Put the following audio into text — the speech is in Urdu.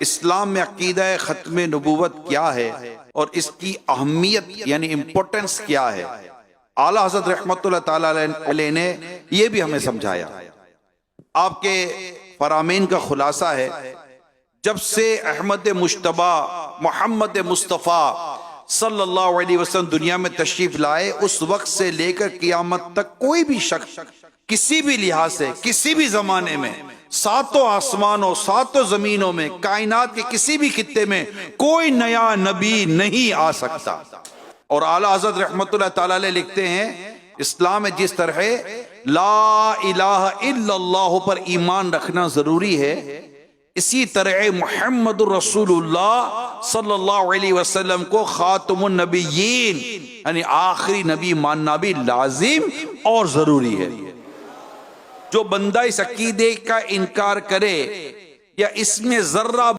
اسلام میں عقیدہ ختم نبوت کیا ہے اور اس کی اہمیت یعنی امپورٹنس کیا ہے، اعلیٰ حضرت رحمت اللہ تعالی علیہ نے یہ بھی ہمیں سمجھایا۔ آپ کے فرامین کا خلاصہ ہے، جب سے احمد مجتبیٰ محمد مصطفیٰ صلی اللہ علیہ وسلم دنیا میں تشریف لائے، اس وقت سے لے کر قیامت تک کوئی بھی شخص کسی بھی لحاظ سے کسی بھی زمانے میں ساتوں آسمانوں ساتوں زمینوں میں کائنات کے کسی بھی خطے میں کوئی نیا نبی نہیں آ سکتا۔ اور اعلیٰ حضرت رحمت اللہ تعالی علیہ لکھتے ہیں، اسلام میں جس طرح لا الہ الا اللہ پر ایمان رکھنا ضروری ہے، اسی طرح محمد الرسول اللہ صلی اللہ علیہ وسلم کو خاتم النبیین یعنی آخری نبی ماننا بھی لازم اور ضروری ہے۔ جو بندہ اس عقیدے کا انکار کرے یا اس میں ذرہ